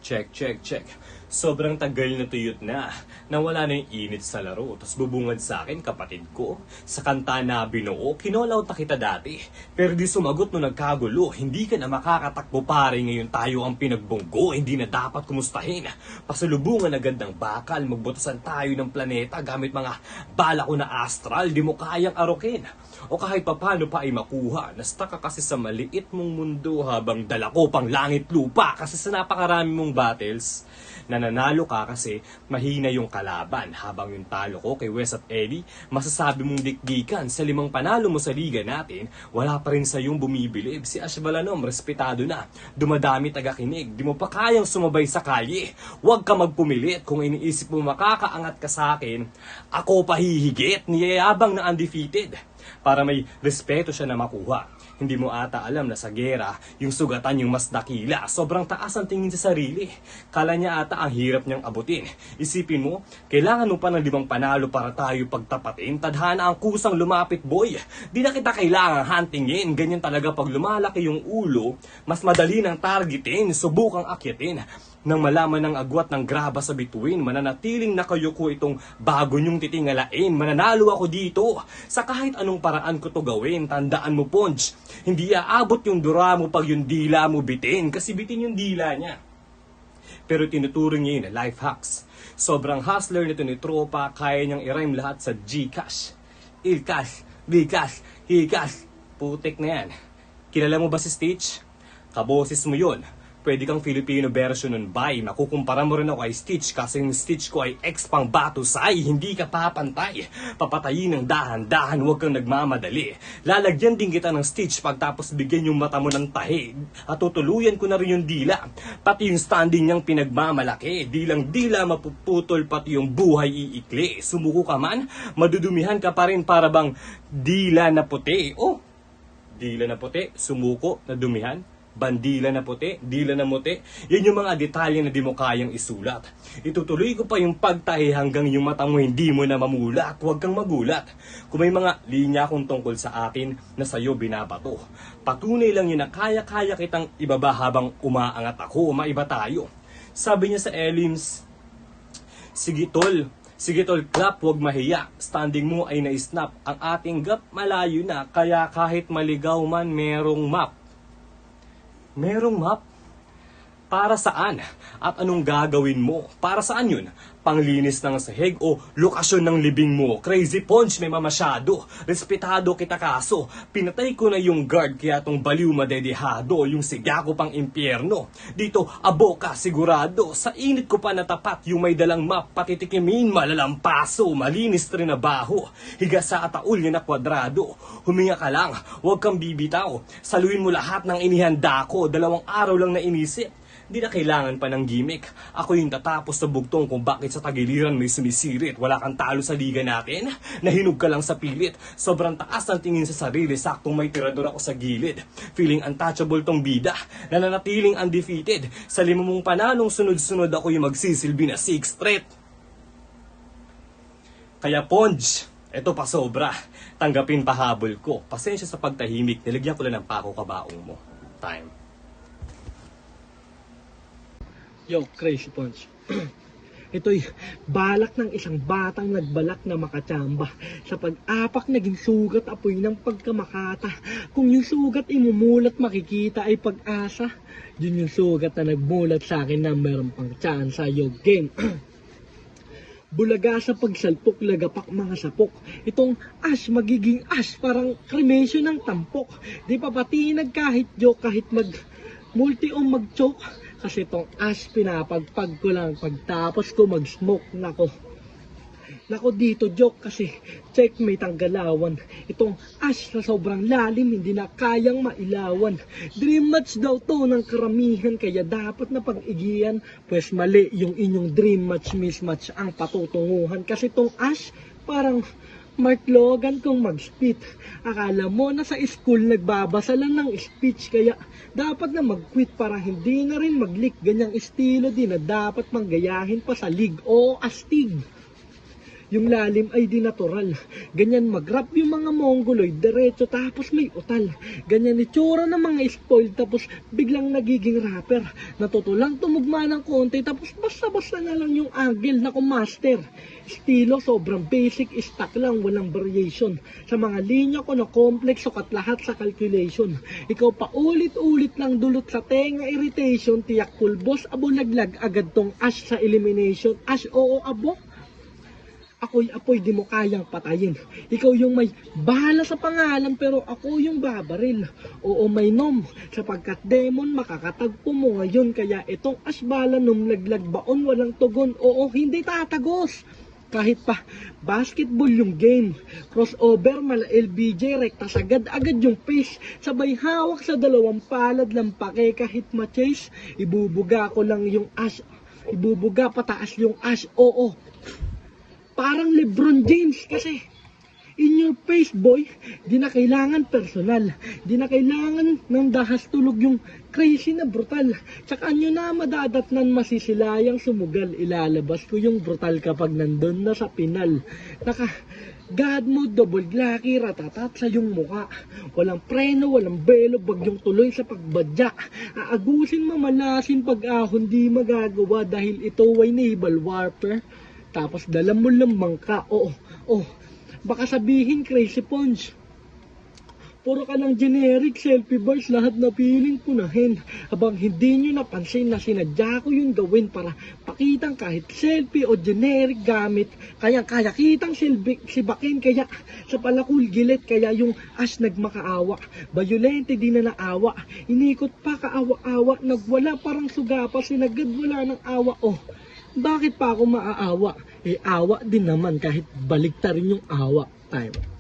Check, check, check. Sobrang tagal na tuyot na. Nawala na yung init sa laro. Tapos bubungad sa akin, kapatid ko. Sa kanta na binuo, kinolaw ta kita dati. Pero di sumagot nung nagkagulo. Hindi ka na makakatakbo pare, ngayon tayo ang pinagbunggo. Hindi na dapat kumustahin. Pasalubungan agad ng bakal. Magbutasan tayo ng planeta gamit mga bala ko na astral. Di mo kayang arokin. O kahit papano pa ay makuha. Nasta ka kasi sa maliit mong mundo habang dala ko pang langit lupa. Kasi sa napakarami mong battles, nananalo ka kasi mahina yung kalaban. Habang yung talo ko kay Wes at Eddie, masasabi mong dikdikan. Sa 5 panalo mo sa liga natin, wala pa rin sa yung bumibilib. Si Ash Balanom, respetado na. Dumadami tagakinig. Di mo pa kayang sumabay sa kalye. Huwag ka magpumilit. Kung iniisip mo makakaangat ka sa akin, ako pahihigit. Niyayabang na undefeated. Para may respeto siya na makuha. Hindi mo ata alam na sa gera, yung sugatan yung mas dakila. Sobrang taas ang tingin sa sarili. Kala niya ata ang hirap niyang abutin. Isipin mo, kailangan mo pa ng 5 panalo para tayo pagtapatin. Tadhana ang kusang lumapit, boy. Di na kita kailangan huntingin. Ganyan talaga pag lumalaki yung ulo, mas madali ng targetin, subukang akyatin. Nang malaman ng agwat ng graba sa bituin, mananatiling nakayuko itong bago niyong titingalain. Mananalo ako dito. Sa kahit anong paraan ko to gawin, tandaan mo, Ponch, hindi aabot yung dura mo pag yung dila mo bitin. Kasi bitin yung dila niya. Pero tinuturing niya yun na life hacks. Sobrang hustler nito ni Tropa, kaya niyang i-rhyme lahat sa Gcash. Ilcash, Bcash, Hcash. Putik na yan. Kilala mo ba si Stitch? Kaboses mo yun. Pwede kang Filipino version nun, bye. Makukumpara mo rin ako kay Stitch kasi yung Stitch ko ay ex pang batusay. Hindi ka papantay. Papatayin ng dahan-dahan, huwag kang nagmamadali. Lalagyan din kita ng Stitch pagtapos bigyan yung mata mo ng tahi. At tutuluyan ko na rin yung dila. Pati yung standing niyang pinagmamalaki. Dilang-dila mapuputol, pati yung buhay iikli. Sumuko ka man, madudumihan ka pa rin para bang dila na puti. Oh, dila na puti, sumuko, nadumihan. Bandila na puti, dila na muti. Yan yung mga detalye na di mo kayang isulat. Itutuloy ko pa yung pagtahi hanggang yung mata mo hindi mo na mamulat. Huwag kang magulat. Kung may mga linya kung tungkol sa akin na sa'yo binabato, patunay lang yun na kaya-kaya kitang ibaba habang umaangat ako. Maiba tayo. Sabi niya sa Elims, sige tol, clap, huwag mahiya. Standing mo ay na-snap. Ang ating gap malayo na, kaya kahit maligaw man merong map. Merong map? Para saan? At anong gagawin mo? Para saan yun? Panglinis ng sahig o lokasyon ng libing mo? Crazy Ponch, may mamasyado. Respetado kita kaso. Pinatay ko na yung guard kaya tong baliw madedehado. Yung siga ko pang impyerno. Dito, abo ka sigurado. Sa init ko pa natapat yung may dalang map. Patitikimin, malalampaso. Malinis rin na baho. Higa sa ataul niya na kwadrado. Huminga ka lang, huwag kang bibitaw. Saluin mo lahat ng inihanda ko. 2 araw lang na inisip. Di na kailangan pa ng gimmick. Ako yung tatapos sa bugtong kung bakit sa tagiliran may sumisirit. Wala kang talo sa liga natin. Nahinog ka lang sa pilit. Sobrang taas ang tingin sa sarili. Saktong may tirador ako sa gilid. Feeling untouchable tong bida. Nananatiling undefeated. Sa 5 mong panalong sunod-sunod ako yung magsisilbi na 6th threat. Kaya Ponch, eto pa sobra. Tanggapin pahabol ko. Pasensya sa pagtahimik. Nilagyan ko lang ng pako kabaong mo. Time. Yo, Crazy Punch. Ito'y balak ng isang batang nagbalak na makatsamba. Sa pag-apak naging sugat apoy ng pagkamakata. Kung yung sugat imumulat makikita ay pag-asa. Yun yung sugat na nagmulat sa akin na meron pang tsansa. Yo, game. Bulaga sa pagsalpok, lagapak mga sapok. Itong ash, magiging ash, parang cremation ng tampok. Di pa patinag kahit joke, kahit mag-multi o mag-choke. Kasi itong ash, pinapagpag ko lang pagtapos ko mag-smoke. Nako dito, joke kasi checkmate ang galawan. Itong ash na sobrang lalim, hindi na kayang mailawan. Dream match daw to ng karamihan, kaya dapat na pag-igiyan. Pues mali yung inyong dream match, mismatch ang patutunguhan. Kasi itong ash, parang Mark Logan kung mag-spit. Akala mo na sa school nagbabasa lang ng speech, kaya dapat na mag-quit para hindi na rin mag-leak. Ganyang estilo din na dapat manggayahin pa sa league o astig. yung lalim ay di natural. Ganyan mag-rap yung mga mongoloid, diretso tapos may utal. Ganyan itsura ng mga spoiled tapos biglang nagiging rapper. Natutulang tumugma ng konti tapos basta-basta na lang yung angle na master. Estilo sobrang basic, stock lang, walang variation. Sa mga linya ko na complex, sukat lahat sa calculation. Ikaw pa ulit-ulit lang dulot sa tenga irritation, tiyak pulbos, abo laglag, agad tong ash sa elimination. Ash, oo, abo. Ako'y apoy, di mo kayang patayin. Ikaw yung may bahala sa pangalan, pero ako yung babaril. Oo, may nom, sapagkat demon makakatagpo mo ngayon. Kaya itong asbala nung laglag baon, walang tugon. Oo, hindi tatagos. Kahit pa basketball yung game, crossover, mala LBJ, rekta sagad-agad yung pace, sabay hawak sa dalawang palad lang pake kahit ma-chase, ibubuga ko lang yung ash, ibubuga pataas yung ash, oo. Parang LeBron James kasi in your face boy, di na kailangan personal, di na kailangan ng dahas tulog yung crazy na brutal. Tsaka nyo na madadatnan masisilayang sumugal, ilalabas ko yung brutal kapag nandun na sa pinal. Naka God mo, double glaki, ratatat sa yung muka. Walang preno, walang belo, bagyong tuloy sa pagbadya. Aagusin mamalasin pag-ahon di magagawa dahil ito ay naval warfare. Tapos dala mo lamang ka, baka sabihin crazy punch. Puro ka lang generic selfie bars, lahat na piling punahin. Habang hindi nyo napansin na sinadya ko yung gawin para pakitang kahit selfie o generic gamit. Kaya kitang sibakin, kaya sa palakul gilit, kaya yung as nagmakaawa. Bayolente di na naawa, inikot pa kaawa-awa, nagwala parang suga pa, sinagad wala ng awa, bakit pa ako maaawa? Awa din naman kahit baliktarin yung awa. Time.